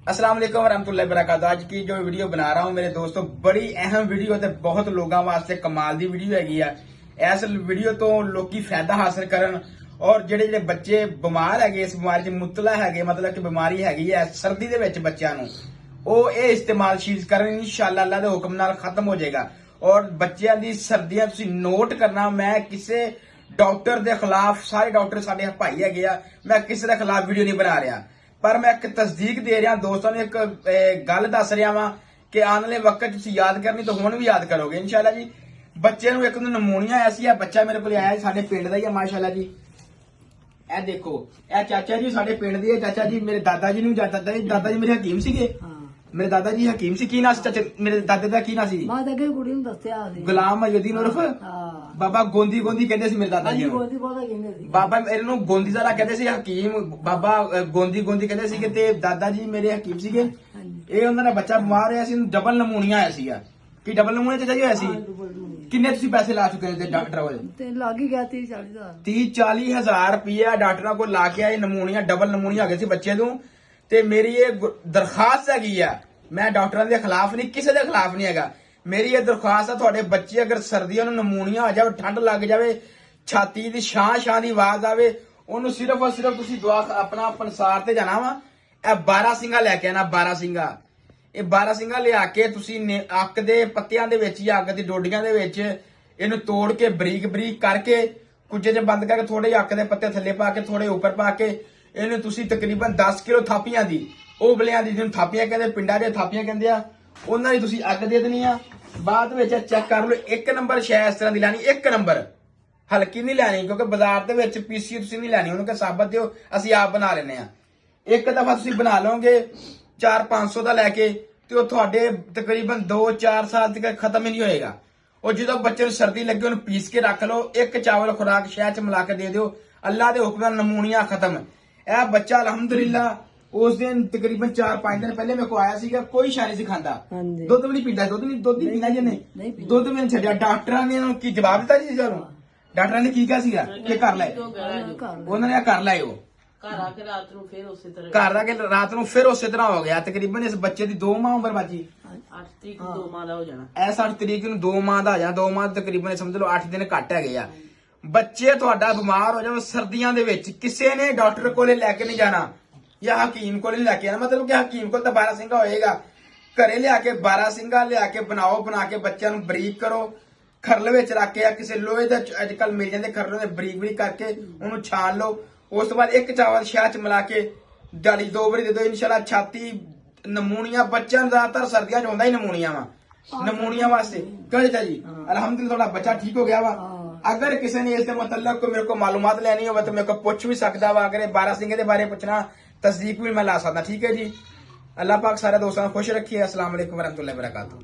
अस्सलाम वालेकुम रहमतुल्लाहि वबरकातुहू। आज की जो वीडियो बना रहा हूं मेरे दोस्तों, बड़ी अहम वीडियो ਤੇ ਬਹੁਤ ਲੋਕਾਂ ਵਾਸਤੇ ਕਮਾਲ ਦੀ ਵੀਡੀਓ ਹੈਗੀ ਆ। ਇਸ ਵੀਡੀਓ ਤੋਂ ਲੋਕੀ ਫਾਇਦਾ ਹਾਸਲ ਕਰਨ ਔਰ ਜਿਹੜੇ ਬੱਚੇ ਬਿਮਾਰ ਹੈਗੇ, ਇਸ ਬਿਮਾਰੀ 'ਚ ਮੁਬਤਲਾ ਹੈਗੇ, ਮਤਲਬ ਕਿ ਬਿਮਾਰੀ ਹੈਗੀ ਹੈ ਸਰਦੀ ਦੇ ਵਿੱਚ ਬੱਚਿਆਂ ਨੂੰ, ਉਹ ਇਹ ਇਸਤੇਮਾਲ ਸ਼ੀਜ਼ ਕਰਨ ਇਨਸ਼ਾਅੱਲਾ ਅੱਲਾ ਦੇ ਹੁਕਮ ਨਾਲ ਖਤਮ ਹੋ ਜਾਏਗਾ। ਔਰ ਬੱਚਿਆਂ ਦੀ ਸਰਦੀਆਂ ਤੁਸੀਂ ਨੋਟ ਕਰਨਾ, ਮੈਂ ਕਿਸੇ ਡਾਕਟਰ ਦੇ ਖਿਲਾਫ, ਸਾਰੇ ਡਾਕਟਰ ਸਾਡੇ ਭਾਈ ਹੈਗੇ ਆ, ਮੈਂ ਕਿਸੇ ਦੇ ਖਿਲਾਫ ਵੀਡੀਓ ਨਹੀਂ ਬਣਾ ਰਿਹਾ, ਪਰ ਮੈਂ ਇੱਕ ਤਸਦੀਕ ਦੇ ਰਿਹਾ ਦੋਸਤਾਂ ਨੂੰ, ਇੱਕ ਗੱਲ ਦੱਸ ਰਿਹਾ ਵਾਂ ਕਿ ਆਉਣ ਵਾਲੇ ਵਕਤ ਤੁਸੀਂ ਯਾਦ ਕਰਨੀ ਤਾਂ ਹੁਣ ਵੀ ਯਾਦ ਕਰੋਗੇ ਇਨਸ਼ਾਅੱਲਾ ਜੀ। ਬੱਚੇ ਨੂੰ ਇੱਕ ਦਿਨ ਨਮੂਨੀਆ ਆਇਆ ਸੀ, ਬੱਚਾ ਮੇਰੇ ਕੋਲ ਆਇਆ ਸਾਡੇ ਪਿੰਡ ਦਾ ਹੀ ਆ ਮਾਸ਼ਾਅੱਲਾ ਜੀ। ਇਹ ਦੇਖੋ, ਇਹ ਚਾਚਾ ਜੀ ਸਾਡੇ ਪਿੰਡ ਦੇ ਚਾਚਾ ਜੀ, ਮੇਰੇ ਦਾਦਾ ਜੀ ਨੂੰ ਦਾਦਾ ਜੀ ਮੇਰੇ ਹਕੀਮ ਸੀਗੇ, ਮੇਰੇ ਦਾਦਾ ਜੀ ਹਕੀਮ ਸੀ। ਕੀ ਨਾਂ ਸੀ ਚਾਚਾ ਮੇਰੇ ਦਾਦੇ ਦਾ, ਕੀ ਨਾਂ ਸੀ? ਮੈਂ ਤਾਂ ਕੁੜੀ ਨੂੰ ਦੱਸਿਆ ਸੀ ਗੁਲਾਮ ਮਜੀਦੀਨ ਉਰਫ ਬਾਬਾ ਗੋਂਦੀ ਕਹਿੰਦੇ ਸੀ ਮੇਰੇ ਦਾਦਾ ਜੀ ਨੂੰ। ਗੋਦੀ ਬਹੁਤਾ ਕਹਿੰਦੇ ਸੀ ਬਾਬਾ ਮੇਰੇ ਨੂੰ ਗੋਂਦੀ ਜ਼ਾਰਾ ਕਹਿੰਦੇ ਸੀ, ਹਕੀਮ ਬਾਬਾ ਗੋਂਦੀ ਕਹਿੰਦੇ ਸੀਗੇ, ਤੇ ਦਾਦਾ ਜੀ ਮੇਰੇ ਹਕੀਮ ਸੀਗੇ। ਇਹ ਉਹਨਾਂ ਦਾ ਬੱਚਾ ਬਿਮਾਰ ਹੋਇਆ ਸੀ, ਡਬਲ ਨਮੂਨੀਆ ਆਇਆ ਸੀਗਾ। ਕੀ ਡਬਲ ਨਮੂਨੀਆ ਚਾਚਾ ਜੀ ਹੋਇਆ ਸੀ? ਕਿੰਨੇ ਤੁਸੀਂ ਪੈਸੇ ਲਾ ਚੁੱਕੇ ਨੇ ਡਾਕਟਰ ਕੋਲ? ਤੇ ਲੱਗ ਹੀ ਗਿਆ 30-40 ਦਾ 30-40 ਹਜ਼ਾਰ ਰੁਪਇਆ ਡਾਕਟਰਾਂ ਕੋਲ ਲਾ ਕੇ ਆਏ। ਨਮੂਨੀਆ ਡਬਲ ਨਮੂਨੀਆ ਆ ਗਿਆ ਸੀ ਬੱਚੇ ਨੂੰ। ਤੇ ਮੇਰੀ ਇਹ ਦਰਖਾਸਤ ਹੈਗੀ ਆ, ਮੈਂ ਡਾਕਟਰਾਂ ਦੇ ਖਿਲਾਫ ਨਹੀਂ, ਕਿਸੇ ਦੇ ਖਿਲਾਫ ਨਹੀਂ ਹੈਗਾ, ਮੇਰੀ ਇਹ ਦਰਖਾਸਤ ਆ, ਤੁਹਾਡੇ ਬੱਚੇ ਅਗਰ ਸਰਦੀਆਂ ਨੂੰ ਨਮੂਨੀਆ ਆ ਜਾਵੇ, ਠੰਡ ਲੱਗ ਜਾਵੇ, ਛਾਤੀ ਦੀ ਛਾਂ ਦੀ ਆਵਾਜ਼ ਆਵੇ, ਉਹਨੂੰ ਸਿਰਫ ਔਰ ਸਿਰਫ ਤੁਸੀਂ ਦੁਆ ਆਪਣਾ ਪੰਸਾਰ ਤੇ ਜਾਣਾ ਵਾ। ਇਹ 12 ਸਿੰਘਾ ਲੈ ਕੇ ਆਣਾ, 12 ਸਿੰਘਾ। ਇਹ 12 ਸਿੰਘਾ ਲਿਆ ਕੇ ਤੁਸੀਂ ਅੱਕ ਦੇ ਪੱਤਿਆਂ ਦੇ ਵਿੱਚ ਜਾਂ ਅੱਕ ਦੀ ਡੋਡੀਆਂ ਦੇ ਵਿੱਚ ਇਹਨੂੰ ਤੋੜ ਕੇ ਬਰੀਕ ਕਰਕੇ ਕੁੱਜੇ 'ਚ ਬੰਦ ਕਰਕੇ ਥੋੜੇ ਅੱਕ ਦੇ ਪੱਤੇ ਥੱਲੇ ਪਾ ਕੇ ਥੋੜੇ ਉੱਪਰ ਪਾ ਕੇ ਇਹਨੂੰ ਤੁਸੀਂ ਤਕਰੀਬਨ 10 ਕਿਲੋ ਥਾਪੀਆਂ ਦੀ, ਉਬਲਿਆਂ ਦੀ, ਜਿਹਨੂੰ ਥਾਪੀਆਂ ਕਹਿੰਦੇ, ਪਿੰਡਾਂ ਦੇ ਥਾਪੀਆਂ ਕਹਿੰਦੇ ਆ, ਉਹਨਾਂ ਦੀ ਤੁਸੀਂ ਅੱਗ ਦੇ ਦੇਣੀ ਆ। ਬਾਅਦ ਵਿੱਚ ਚੈੱਕ ਕਰ ਲਓ, 1 ਨੰਬਰ ਸ਼ੈ ਇਸ ਤਰ੍ਹਾਂ ਦੀ ਲੈਣੀ, 1 ਨੰਬਰ, ਹਲਕੀ ਨਹੀਂ ਲੈਣੀ, ਕਿਉਂਕਿ ਬਾਜ਼ਾਰ ਦੇ ਵਿੱਚ ਪੀਸੀ ਤੁਸੀਂ ਨਹੀਂ ਲੈਣੀ, ਉਹਨੂੰ ਕਿ ਸਾਬਤ ਦਿਓ, ਅਸੀਂ ਆਪ ਬਣਾ ਲੈਨੇ ਆ। ਇੱਕ ਦਫਾ ਤੁਸੀਂ ਬਣਾ ਲਓਗੇ 400-500 ਦਾ ਲੈ ਕੇ, ਤੇ ਉਹ ਤੁਹਾਡੇ ਤਕਰੀਬਨ 2-4 ਸਾਲ ਤੱਕ ਖਤਮ ਹੀ ਨਹੀਂ ਹੋਏਗਾ। ਉਹ ਜਦੋਂ ਬੱਚੇ ਨੂੰ ਸਰਦੀ ਲੱਗੇ ਉਹਨੂੰ ਪੀਸ ਕੇ ਰੱਖ ਲਓ, ਇੱਕ ਚਾਵਲ ਖੁਰਾਕ ਸ਼ਹਿਦ 'ਚ ਮਿਲਾ ਕੇ ਦੇ ਦਿਓ, ਅੱਲਾ ਦੇ ਹੁਕਮ ਨਾਲ ਨਮੂਨੀਆ ਖਤਮ। ਇਹ ਬੱਚਾ ਅਲਹਮਦੁਲਿਲਾ ਉਸ ਦਿਨ ਤਕਰੀਬਨ 4-5 ਦਿਨ ਪਹਿਲੇ ਮੇਰੇ ਕੋ ਆਇਆ ਸੀਗਾ, ਕੋਈ ਸ਼ੈ ਨਹੀਂ ਸੀ ਖਾਂਦਾ, ਦੁੱਧ ਵੀ ਨਹੀਂ ਪੀਂਦਾ, ਦੁੱਧ ਨਹੀਂ ਪੀਣਾ ਜਿਹਨੇ, ਦੁੱਧ ਵੀ ਨਹੀਂ ਛੱਡਿਆ। ਡਾਕਟਰਾਂ ਨੇ ਉਹਨੂੰ ਕੀ ਜਵਾਬ ਦਿੱਤਾ ਜੀ? ਸਾਨੂੰ ਡਾਕਟਰਾਂ ਨੇ ਕੀ ਕਿਹਾ ਸੀਗਾ ਕਿ ਕਰ ਲੈ, ਉਹਨਾਂ ਨੇ ਕਰ ਲਿਆ। ਉਹ ਘਰ ਆ ਕੇ ਰਾਤ ਨੂੰ ਫਿਰ ਉਸੇ ਤਰ੍ਹਾਂ ਹੋ ਗਿਆ। ਤਕਰੀਬਨ ਇਸ ਬੱਚੇ ਦੀ 2 ਮਾਹ ਉਮਰ ਬਾਜੀ, 8 ਤਰੀਕ ਨੂੰ 2 ਮਾਹ ਦਾ ਹੋ ਜਾਣਾ। ਐਸ 8 ਤਰੀਕ ਨੂੰ 2 ਮਾਹ ਦਾ ਹੋ ਜਾਣਾ। 2 ਮਾਹ ਤਕਰੀਬਨ ਸਮਝ ਲਓ 8 ਦਿਨ ਘੱਟ ਹੈਗੇ ਆ। ਬੱਚੇ ਤੁਹਾਡਾ ਬਿਮਾਰ ਹੋ ਜਾਵੇ ਸਰਦੀਆਂ ਦੇ ਵਿੱਚ, ਕਿਸੇ ਨੇ ਡਾਕਟਰ ਕੋਲੇ ਲੈ ਕੇ ਨਹੀਂ ਜਾਣਾ ਜਾਂ ਹਕੀਮ ਕੋਲੇ ਨਹੀਂ ਲੈ ਕੇ ਆਣਾ। ਮਤਲਬ ਕਿ ਹਕੀਮ ਕੋਲ ਤਾਂ 12 ਸਿੰਘਾ ਹੋਏਗਾ, ਘਰੇ ਲਿਆ ਕੇ 12 ਸਿੰਘਾ ਲਿਆ ਕੇ ਬਣਾਓ, ਬਣਾ ਕੇ ਬੱਚਿਆਂ ਨੂੰ ਬਰੀਕ ਕਰੋ, ਖਰਲ ਵਿੱਚ ਰੱਖ ਕੇ, ਕਿਸੇ ਲੋਹੇ ਦਾ ਅੱਜ ਕੱਲ ਮਿਲ ਜਾਂਦੇ ਖਰਲ ਦੇ, ਬਰੀਕ ਕਰਕੇ ਉਹਨੂੰ ਛਾਣ ਲਓ। ਉਸ ਤੋਂ ਬਾਅਦ ਇੱਕ ਚਾਵਲ ਸ਼ਹਿਦ 'ਚ ਮਿਲਾ ਕੇ ਦਿਹਾੜੀ 2 ਵਾਰੀ ਦੇ ਦਿਓ ਇਨਸ਼ਾਅੱਲਾ। ਛਾਤੀ ਨਮੂਨੀਆ ਬੱਚਿਆਂ ਨੂੰ ਜ਼ਿਆਦਾਤਰ ਸਰਦੀਆਂ 'ਚ ਹੁੰਦਾ ਹੀ ਨਮੂਨੀਆ ਵਾ, ਨਮੂਨੀਆ ਵਾਸਤੇ ਕਿਉਂ ਚਾਚਾ ਜੀ? ਅਲਹਮਦੁਲਿਲਾ ਤੁਹਾਡਾ ਬੱਚਾ ਠੀਕ ਹੋ ਗਿਆ ਵਾ। अगर किसी ने इसके मतलब को मेरे को मालूमात लेनी हो तो मेरे को पूछ भी सकता वा। अगर 12 सिंह के बारे पूछना तस्दीक भी मैं ला सकता। ठीक है जी, अल्लाह पाक सारे दोस्तों को खुश रखिए। अस्सलाम वालेकुम रहमतुल्लाहि वबरकातुहू।